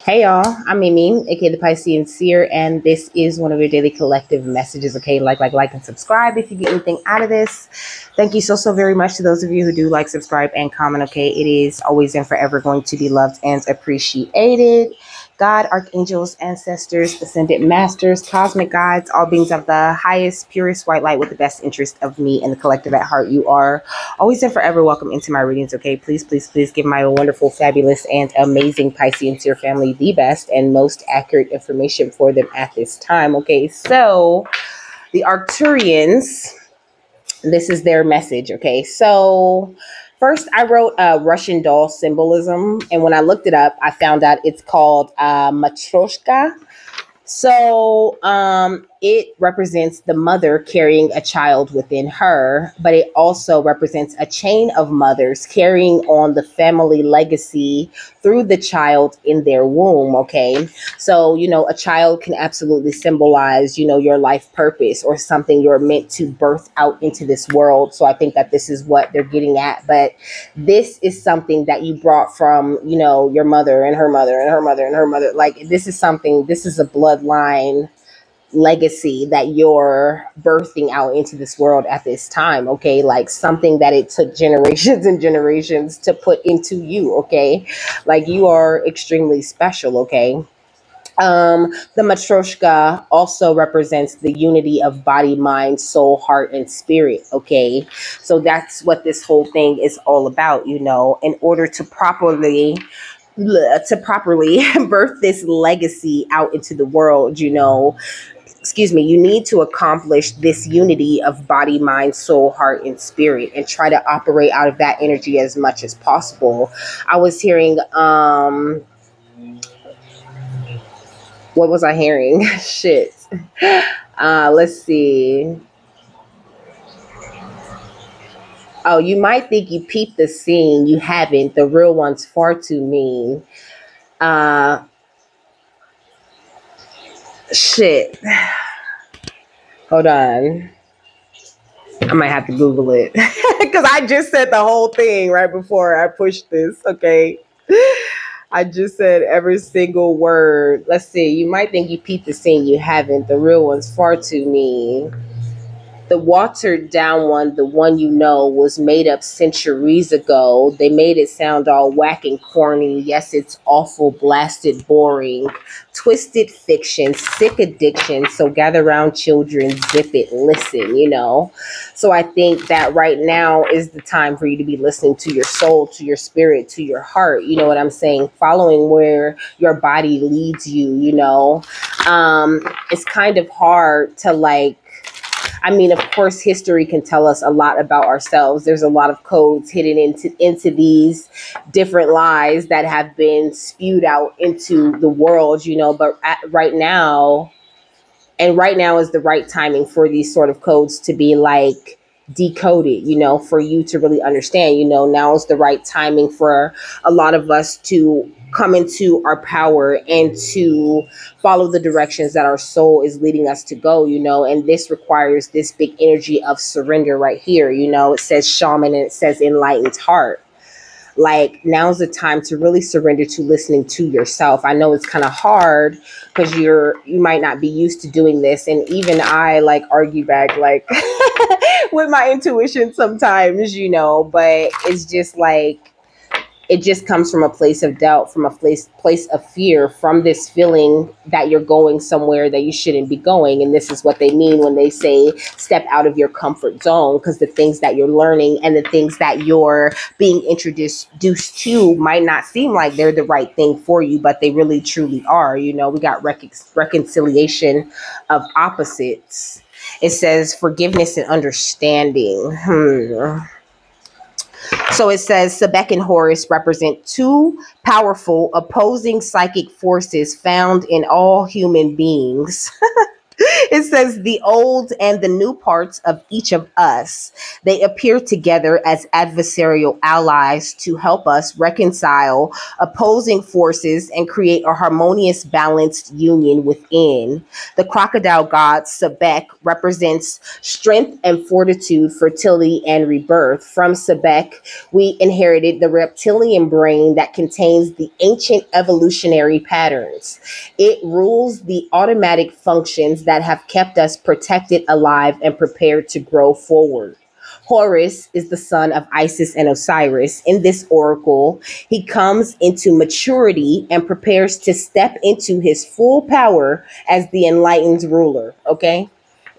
Hey y'all, I'm Mimi, aka the Piscean Seer, and this is one of your daily collective messages. Okay, like, and subscribe if you get anything out of this. Thank you so very much to those of you who do like, subscribe, and comment. Okay, it is always and forever going to be loved and appreciated. God, archangels, ancestors, ascended masters, cosmic guides, all beings of the highest, purest white light with the best interest of me and the collective at heart. You are always and forever welcome into my readings. Okay, please give my wonderful, fabulous, and amazing Piscean Seer family the best and most accurate information for them at this time. Okay, so the Arcturians, this is their message. Okay, so first I wrote Russian doll symbolism, and when I looked it up, I found out it's called matryoshka. So it represents the mother carrying a child within her, but it also represents a chain of mothers carrying on the family legacy through the child in their womb. Okay. So, a child can absolutely symbolize, your life purpose or something you're meant to birth out into this world. So I think that this is what they're getting at. But this is something that you brought from, your mother and her mother and her mother and her mother. Like this is a bloodline legacy that you're birthing out into this world at this time. Okay, like something that it took generations and generations to put into you. Okay, like you are extremely special. Okay. The matryoshka also represents the unity of body, mind, soul, heart, and spirit. Okay, so that's what this whole thing is all about. In order to properly birth this legacy out into the world, you need to accomplish this unity of body, mind, soul, heart, and spirit, and try to operate out of that energy as much as possible. I was hearing, what was I hearing? Shit. Let's see. Oh, you might think you peeped the scene. You haven't. The real one's far too mean. Shit. Hold on. I might have to Google it because I just said the whole thing right before I pushed this. Okay. I just said every single word. Let's see. You might think you peeped the scene. You haven't. The real one's far too mean. The watered down one, the one was made up centuries ago. They made it sound all whack and corny. Yes, it's awful, blasted, boring, twisted fiction, sick addiction. So gather round, children, zip it, listen. So I think that right now is the time for you to be listening to your soul, to your spirit, to your heart. You know what I'm saying? Following where your body leads you. It's kind of hard to of course, history can tell us a lot about ourselves. There's a lot of codes hidden into these different lies that have been spewed out into the world, but right now is the right timing for these sort of codes to be decoded, for you to really understand, now is the right timing for a lot of us to come into our power and to follow the directions that our soul is leading us to go, and this requires this big energy of surrender right here. It says shaman and it says enlightened heart. Like now's the time to really surrender to listening to yourself. I know it's kind of hard because you might not be used to doing this, and even I argue back with my intuition sometimes, but it's just it just comes from a place of doubt, from a place of fear, from this feeling that you're going somewhere that you shouldn't be going. And this is what they mean when they say step out of your comfort zone, because the things that you're learning and the things that you're being introduced to might not seem like they're the right thing for you, but they really truly are. We got reconciliation of opposites. It says forgiveness and understanding. So it says Sebek and Horus represent two powerful opposing psychic forces found in all human beings. It says the old and the new parts of each of us, they appear together as adversarial allies to help us reconcile opposing forces and create a harmonious, balanced union within. The crocodile god Sebek represents strength and fortitude, fertility and rebirth. From Sebek, we inherited the reptilian brain that contains the ancient evolutionary patterns. It rules the automatic functions that have kept us protected, alive, and prepared to grow forward. Horus is the son of Isis and Osiris. In this oracle, he comes into maturity and prepares to step into his full power as the enlightened ruler. Okay?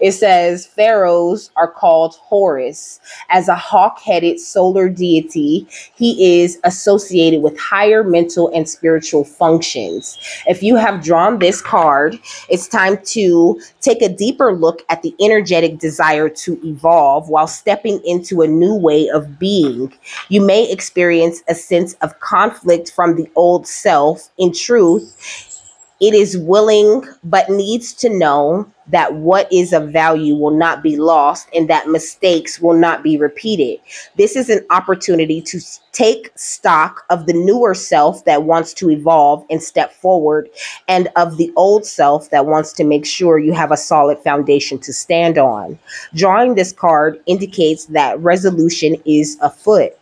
It says pharaohs are called Horus. As a hawk headed solar deity, he is associated with higher mental and spiritual functions. If you have drawn this card, it's time to take a deeper look at the energetic desire to evolve while stepping into a new way of being. You may experience a sense of conflict from the old self. In truth, it is willing but needs to know that what is of value will not be lost and that mistakes will not be repeated. This is an opportunity to take stock of the newer self that wants to evolve and step forward, and of the old self that wants to make sure you have a solid foundation to stand on. Drawing this card indicates that resolution is afoot.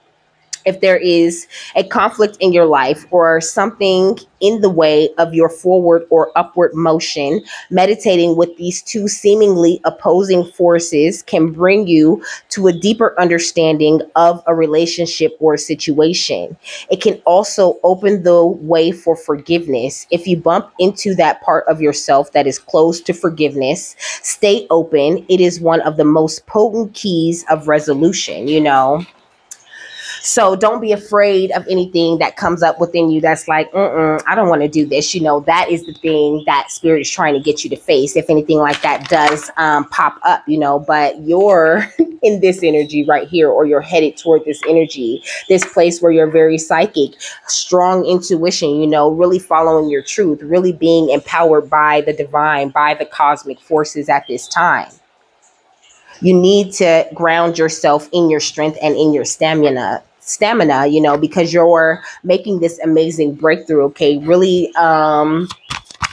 If there is a conflict in your life or something in the way of your forward or upward motion, meditating with these two seemingly opposing forces can bring you to a deeper understanding of a relationship or a situation. It can also open the way for forgiveness. If you bump into that part of yourself that is closed to forgiveness, stay open. It is one of the most potent keys of resolution, you know. So don't be afraid of anything that comes up within you that's like, I don't want to do this. You know, that is the thing that spirit is trying to get you to face. If anything like that does pop up, you know, but you're in this energy right here, or you're headed toward this energy, this place where you're very psychic, strong intuition, you know, really following your truth, really being empowered by the divine, by the cosmic forces at this time. You need to ground yourself in your strength and in your stamina, you know, because you're making this amazing breakthrough. Okay, really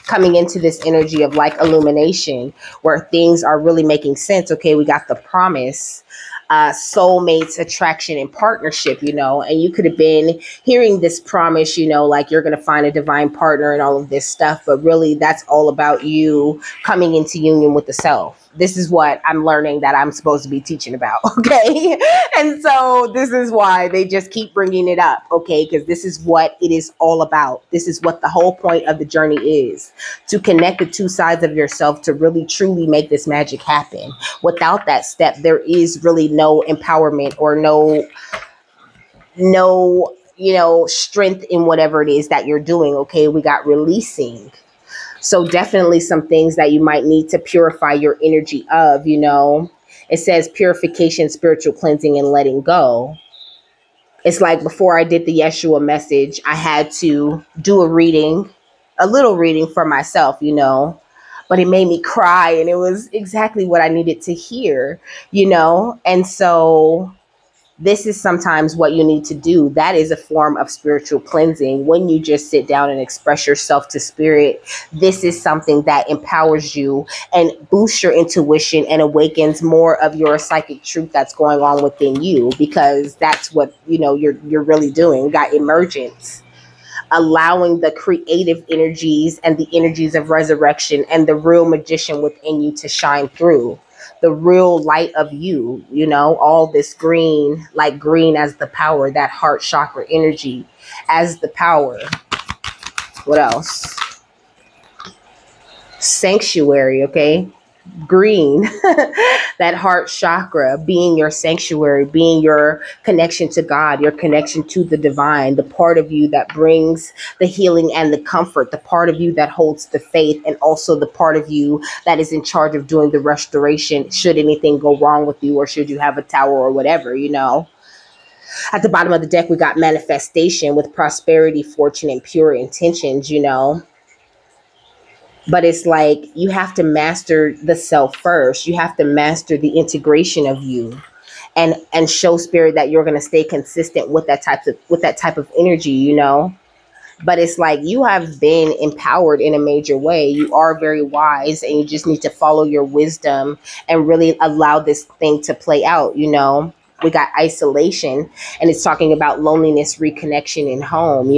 coming into this energy of like illumination where things are really making sense. Okay, we got the promise, soulmates, attraction, and partnership, you know, and you could have been hearing this promise, you know, like you're going to find a divine partner and all of this stuff, but really that's all about you coming into union with the self. This is what I'm learning that I'm supposed to be teaching about. Okay. And so this is why they just keep bringing it up. Okay. Because this is what it is all about. This is what the whole point of the journey is, to connect the two sides of yourself to really truly make this magic happen. Without that step, there is really no empowerment or no, you know, strength in whatever it is that you're doing. Okay. We got releasing. So definitely some things that you might need to purify your energy of, you know. It says purification, spiritual cleansing, and letting go. It's like before I did the Yeshua message, I had to do a reading, a little reading for myself, you know, but it made me cry and it was exactly what I needed to hear, you know. And so this is sometimes what you need to do. That is a form of spiritual cleansing. When you just sit down and express yourself to spirit, this is something that empowers you and boosts your intuition and awakens more of your psychic truth that's going on within you, because that's what, you know, you're really doing. You got emergence, allowing the creative energies and the energies of resurrection and the real magician within you to shine through. The real light of you, you know, all this green, like green as the power, that heart chakra energy as the power. What else? Sanctuary, okay? Green, that heart chakra, being your sanctuary, being your connection to God, your connection to the divine, the part of you that brings the healing and the comfort, the part of you that holds the faith, and also the part of you that is in charge of doing the restoration should anything go wrong with you, or should you have a tower or whatever, you know. At the bottom of the deck, we got manifestation with prosperity, fortune, and pure intentions, you know. But it's like you have to master the self first. You have to master the integration of you, and show spirit that you're going to stay consistent with that type of energy, but it's like you have been empowered in a major way. You are very wise, and you just need to follow your wisdom and really allow this thing to play out. We got isolation, and it's talking about loneliness, reconnection in home.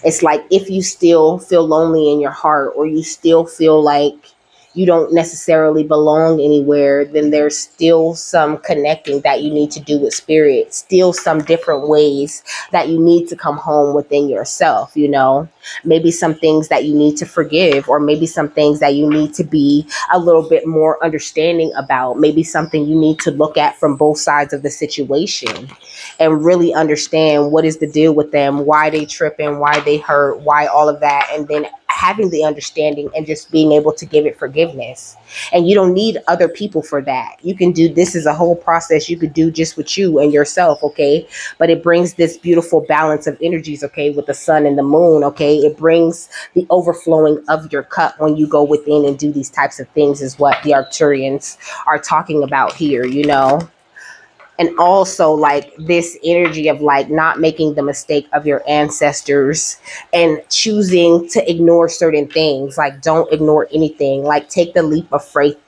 It's like if you still feel lonely in your heart, or you still feel like you don't necessarily belong anywhere, then there's still some connecting that you need to do with spirit, still some different ways that you need to come home within yourself. Maybe some things that you need to forgive, or maybe some things that you need to be a little bit more understanding about, maybe something you need to look at from both sides of the situation and really understand what is the deal with them, why they tripping, why they hurt, why all of that, and then having the understanding and just being able to give it forgiveness. And you don't need other people for that. You can do this as a whole process you could do just with you and yourself, okay? But it brings this beautiful balance of energies, okay, with the sun and the moon, okay? It brings the overflowing of your cup when you go within and do these types of things, is what the Arcturians are talking about here. And also like this energy of like not making the mistake of your ancestors and choosing to ignore certain things. Like don't ignore anything. Like take the leap of faith.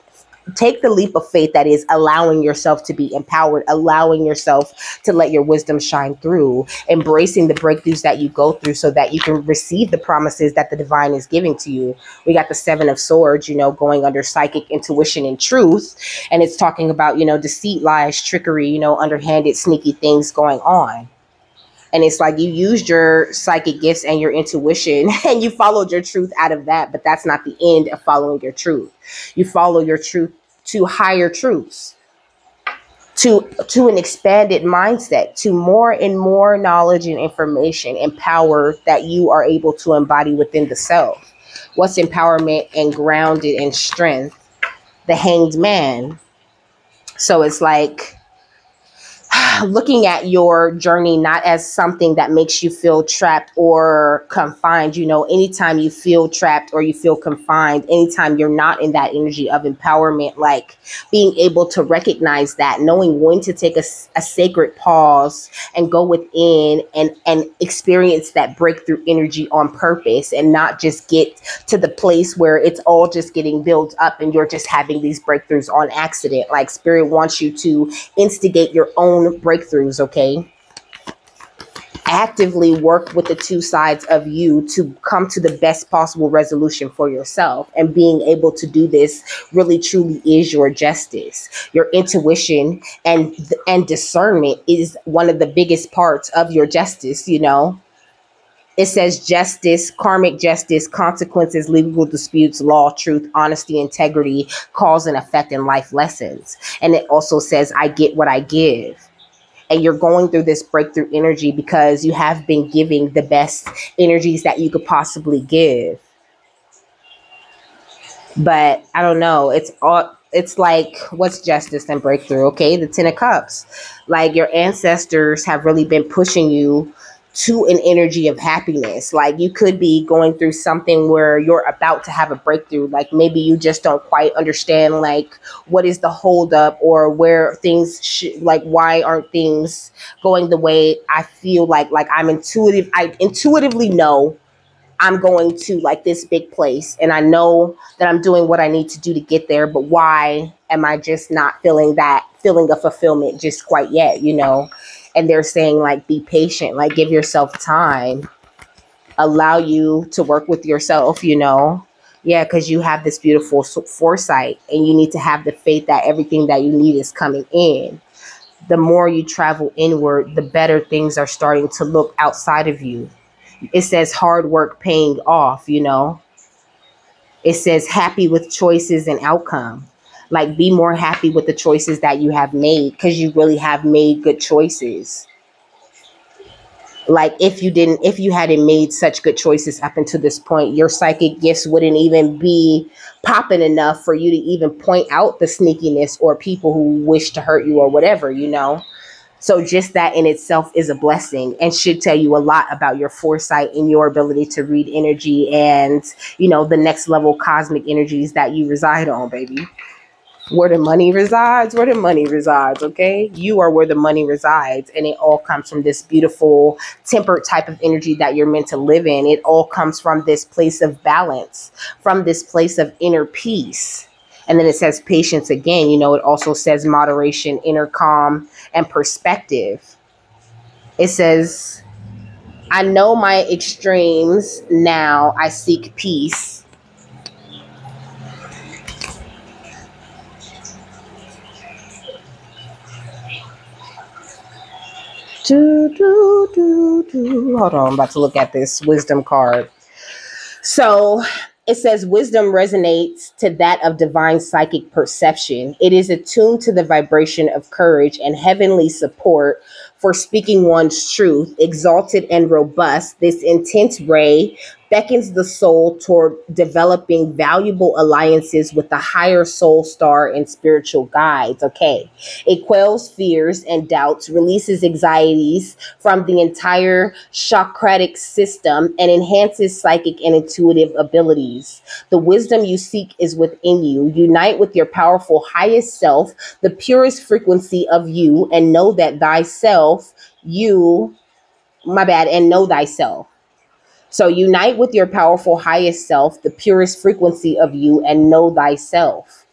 Take the leap of faith, that is allowing yourself to be empowered, allowing yourself to let your wisdom shine through, embracing the breakthroughs that you go through so that you can receive the promises that the divine is giving to you. We got the Seven of Swords, going under psychic intuition and truth. And it's talking about, deceit, lies, trickery, underhanded, sneaky things going on. And it's like you used your psychic gifts and your intuition and you followed your truth out of that. But that's not the end of following your truth. You follow your truth to higher truths, to an expanded mindset, to more and more knowledge and information and power that you are able to embody within the self. What's empowerment and grounded and strength? The Hanged Man. So it's like looking at your journey not as something that makes you feel trapped or confined. Anytime you feel trapped or you feel confined, anytime you're not in that energy of empowerment, like being able to recognize that, knowing when to take a sacred pause and go within and experience that breakthrough energy on purpose, and not just get to the place where it's all just getting built up and you're just having these breakthroughs on accident. Like spirit wants you to instigate your own breakthroughs, okay? Actively work with the two sides of you to come to the best possible resolution for yourself. And being able to do this really truly is your justice. Your intuition and discernment is one of the biggest parts of your justice. It says justice, karmic justice, consequences, legal disputes, law, truth, honesty, integrity, cause and effect, and life lessons. And it also says, I get what I give. And you're going through this breakthrough energy because you have been giving the best energies that you could possibly give. But I don't know. It's like, what's justice and breakthrough? Okay, the Ten of Cups. Like your ancestors have really been pushing you to an energy of happiness. Like you could be going through something where you're about to have a breakthrough. Like maybe you just don't quite understand like what is the holdup, or where things like why aren't things going the way I feel like I intuitively know I'm going to like this big place, and I know that I'm doing what I need to do to get there, but why am I just not feeling that feeling of fulfillment just quite yet, And they're saying like, be patient, like give yourself time, allow you to work with yourself, Yeah, because you have this beautiful foresight, and you need to have the faith that everything that you need is coming in. The more you travel inward, the better things are starting to look outside of you. It says hard work paying off, It says happy with choices and outcome. Like be more happy with the choices that you have made, because you really have made good choices. Like if you hadn't made such good choices up until this point, your psychic gifts wouldn't even be popping enough for you to even point out the sneakiness or people who wish to hurt you or whatever, So just that in itself is a blessing and should tell you a lot about your foresight and your ability to read energy and, the next level cosmic energies that you reside on, baby. Where the money resides, okay? You are where the money resides, and it all comes from this beautiful tempered type of energy that you're meant to live in. It all comes from this place of balance, from this place of inner peace. And then it says patience again. It also says moderation, inner calm, and perspective. It says, I know my extremes now, I seek peace. Hold on, I'm about to look at this wisdom card. So it says wisdom resonates to that of divine psychic perception. It is attuned to the vibration of courage and heavenly support for speaking one's truth. Exalted and robust, this intense ray beckons the soul toward developing valuable alliances with the higher soul star and spiritual guides. Okay. It quells fears and doubts, releases anxieties from the entire chakratic system, and enhances psychic and intuitive abilities. The wisdom you seek is within you. Unite with your powerful highest self, the purest frequency of you, and know that thyself, and know thyself. So unite with your powerful highest self, the purest frequency of you, and know thyself.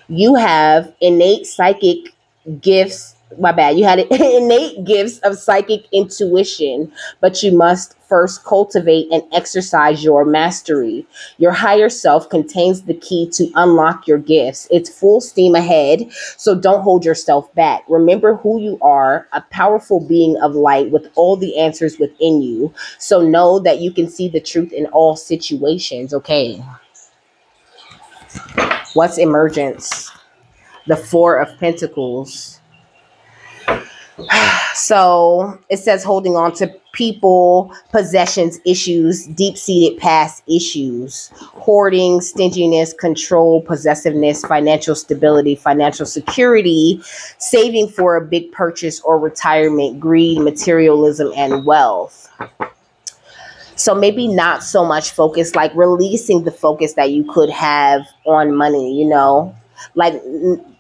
You have innate psychic gifts. You had innate gifts of psychic intuition, but you must first cultivate and exercise your mastery. Your higher self contains the key to unlock your gifts. It's full steam ahead, so don't hold yourself back. Remember who you are, a powerful being of light with all the answers within you. So know that you can see the truth in all situations. Okay. What's emergence? The Four of Pentacles. So it says holding on to people, possessions, issues, deep-seated past issues, hoarding, stinginess, control, possessiveness, financial stability, financial security, saving for a big purchase or retirement, greed, materialism, and wealth. So maybe not so much focus, like releasing the focus that you could have on money, like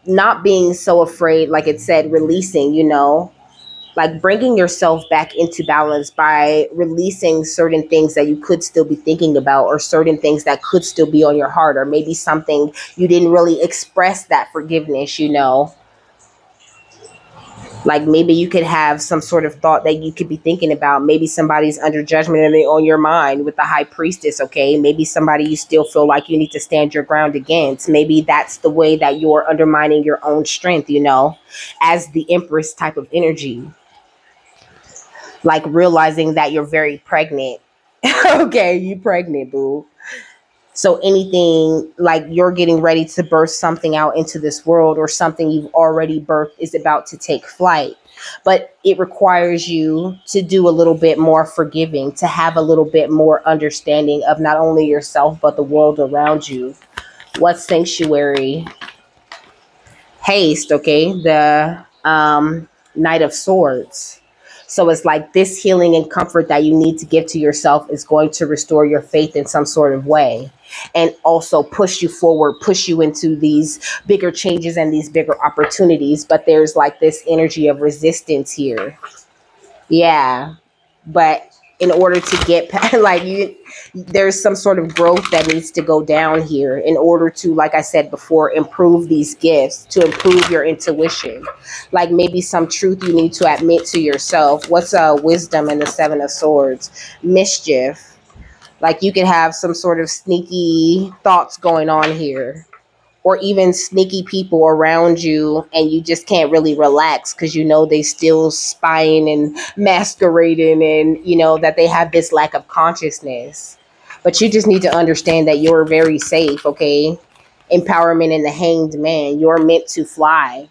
not being so afraid, like it said, releasing, like bringing yourself back into balance by releasing certain things that you could still be thinking about, or certain things that could still be on your heart, or maybe something you didn't really express that forgiveness, Like maybe you could have some sort of thought that you could be thinking about. Maybe somebody's under judgment and they're on your mind with the high priestess, okay? Maybe somebody you still feel like you need to stand your ground against. Maybe that's the way that you're undermining your own strength, as the Empress type of energy. Like realizing that you're very pregnant. Okay, you pregnant, boo. So anything like you're getting ready to birth something out into this world, or something you've already birthed is about to take flight. But it requires you to do a little bit more forgiving, to have a little bit more understanding of not only yourself, but the world around you. What's sanctuary? Haste, okay? The Knight of Swords. So it's like this healing and comfort that you need to give to yourself is going to restore your faith in some sort of way, and also push you forward, push you into these bigger changes and these bigger opportunities. But there's like this energy of resistance here. Yeah. But in order to get there's some sort of growth that needs to go down here in order to, like I said before, improve these gifts, to improve your intuition. Like maybe some truth you need to admit to yourself. What's wisdom in the Seven of Swords? Mischief. Like you could have some sort of sneaky thoughts going on here, or even sneaky people around you, and you just can't really relax because they still spying and masquerading, and that they have this lack of consciousness. But you just need to understand that you're very safe, okay? Empowerment in the Hanged Man. You're meant to fly.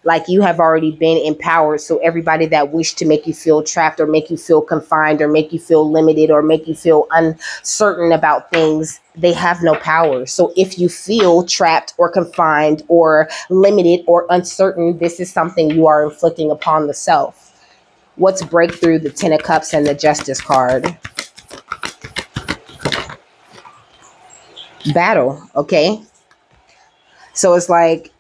Like you have already been empowered. So everybody that wished to make you feel trapped or make you feel confined or make you feel limited or make you feel uncertain about things, they have no power. So if you feel trapped or confined or limited or uncertain, this is something you are inflicting upon the self. What's breakthrough? The 10 of Cups and the Justice card. Battle. Okay. So it's like,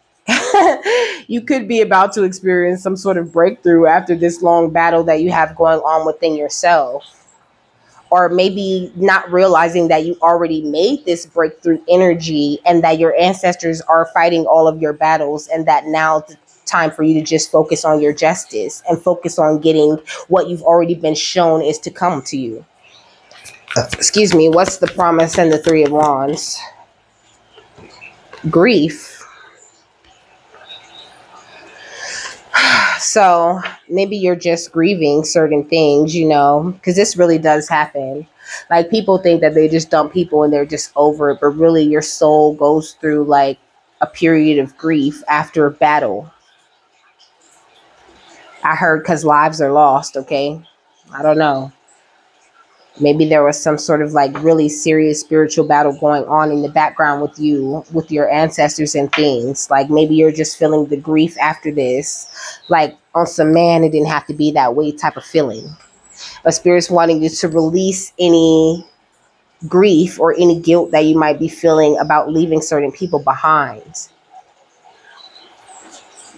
you could be about to experience some sort of breakthrough after this long battle that you have going on within yourself. Or maybe not realizing that you already made this breakthrough energy and that your ancestors are fighting all of your battles, and that now the time for you to just focus on your justice and focus on getting what you've already been shown is to come to you. Excuse me, what's the promise and the 3 of Wands? Grief. So maybe you're just grieving certain things, you know, because this really does happen. Like people think that they just dump people and they're just over it, but really your soul goes through like a period of grief after a battle. I heard because lives are lost. Okay. I don't know. Maybe there was some sort of like really serious spiritual battle going on in the background with you, with your ancestors and things. Like maybe you're just feeling the grief after this. Like on some man, it didn't have to be that way type of feeling. But Spirit's wanting you to release any grief or any guilt that you might be feeling about leaving certain people behind.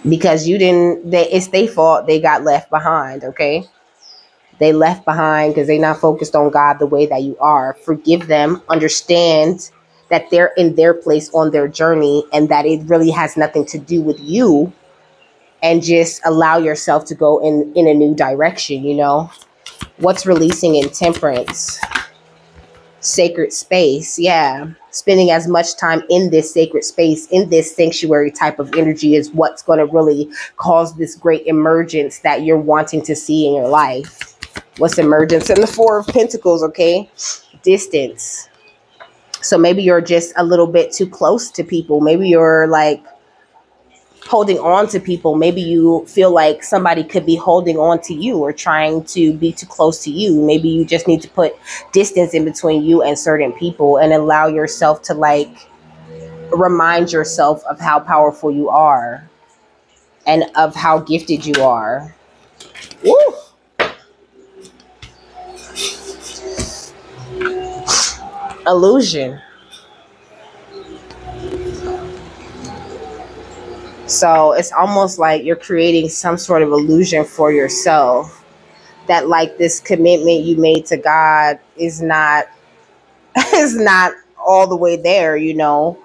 Because you didn't, it's their fault they got left behind, okay? They left behind because they're not focused on God the way that you are. Forgive them. Understand that they're in their place on their journey and that it really has nothing to do with you. And just allow yourself to go in a new direction, you know? What's releasing in Temperance? Sacred space. Yeah. Spending as much time in this sacred space, in this sanctuary type of energy is what's going to really cause this great emergence that you're wanting to see in your life. What's emergence? And the 4 of Pentacles, okay? Distance. So maybe you're just a little bit too close to people. Maybe you're like holding on to people. Maybe you feel like somebody could be holding on to you or trying to be too close to you. Maybe you just need to put distance in between you and certain people and allow yourself to like remind yourself of how powerful you are and of how gifted you are. Woo! Illusion. So it's almost like you're creating some sort of illusion for yourself that like this commitment you made to God is not is not all the way there, you know.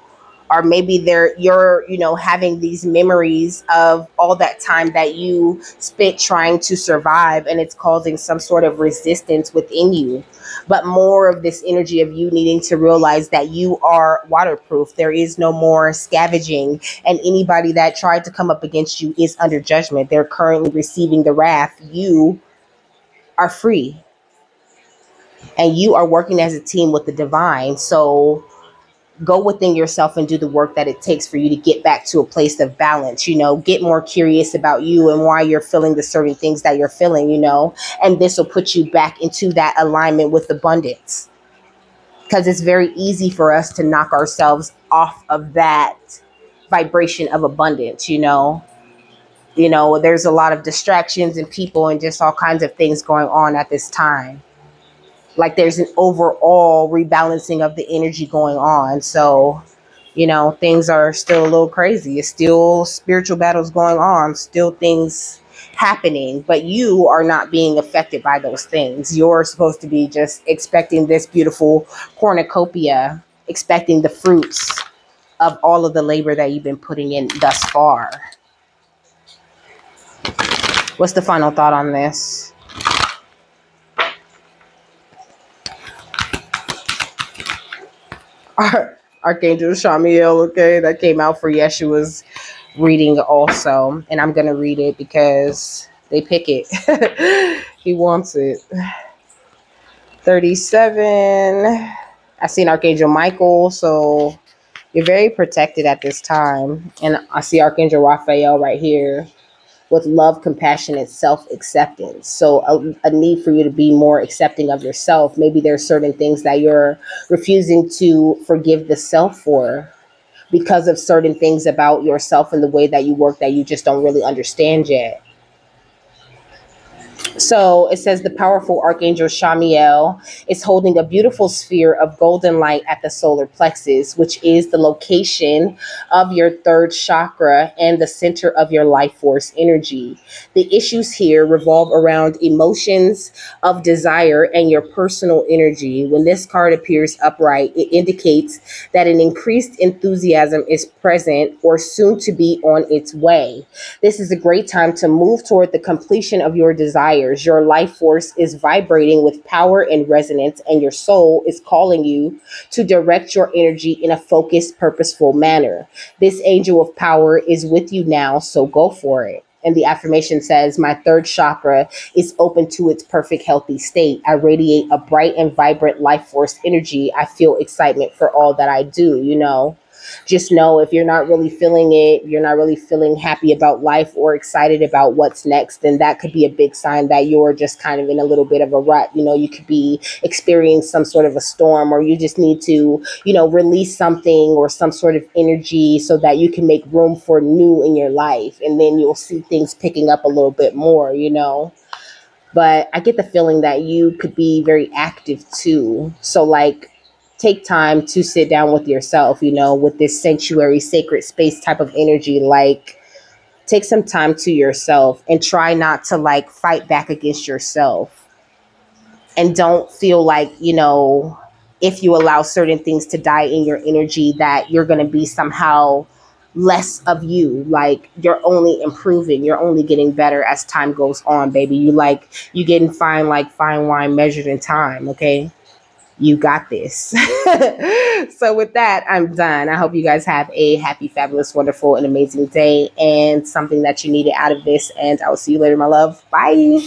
Or maybe you're, you know, having these memories of all that time that you spent trying to survive, and it's causing some sort of resistance within you. But more of this energy of you needing to realize that you are waterproof. There is no more scavenging, and anybody that tried to come up against you is under judgment. They're currently receiving the wrath. You are free, and you are working as a team with the divine. So go within yourself and do the work that it takes for you to get back to a place of balance, you know, get more curious about you and why you're feeling the certain things that you're feeling, you know, and this will put you back into that alignment with abundance. Because it's very easy for us to knock ourselves off of that vibration of abundance, you know. You know, there's a lot of distractions and people and just all kinds of things going on at this time. Like there's an overall rebalancing of the energy going on. So, you know, things are still a little crazy. It's still spiritual battles going on, still things happening, but you are not being affected by those things. You're supposed to be just expecting this beautiful cornucopia, expecting the fruits of all of the labor that you've been putting in thus far. What's the final thought on this? Archangel Micheal, okay, that came out for Yeshua's reading also, and I'm gonna read it because they pick it. He wants it. 37. I seen Archangel Micheal, so You're very protected at this time. And I see Archangel Raphael right here with love, compassion, and self-acceptance. So a need for you to be more accepting of yourself. Maybe there's certain things that you're refusing to forgive the self for because of certain things about yourself and the way that you work that you just don't really understand yet. So it says the powerful Archangel Shamiel is holding a beautiful sphere of golden light at the solar plexus, which is the location of your third chakra and the center of your life force energy. The issues here revolve around emotions of desire and your personal energy. When this card appears upright, it indicates that an increased enthusiasm is present or soon to be on its way. This is a great time to move toward the completion of your desires. Your life force is vibrating with power and resonance, and your soul is calling you to direct your energy in a focused, purposeful manner. This angel of power is with you now, so go for it. And the affirmation says, my third chakra is open to its perfect, healthy state. I radiate a bright and vibrant life force energy. I feel excitement for all that I do, you know. Just know if you're not really feeling it, you're not really feeling happy about life or excited about what's next, then that could be a big sign that you're just kind of in a little bit of a rut. You know, you could be experiencing some sort of a storm, or you just need to, you know, release something or some sort of energy so that you can make room for new in your life. And then you'll see things picking up a little bit more, you know. But I get the feeling that you could be very active too. So like, take time to sit down with yourself, you know, with this sanctuary, sacred space type of energy. Like, take some time to yourself and try not to like fight back against yourself. And don't feel like, you know, if you allow certain things to die in your energy, that you're going to be somehow less of you. Like, you're only improving, you're only getting better as time goes on, baby. You getting fine, like fine wine measured in time. Okay. You got this. So with that, I'm done. I hope you guys have a happy, fabulous, wonderful, and amazing day and something that you needed out of this. And I will see you later, my love. Bye.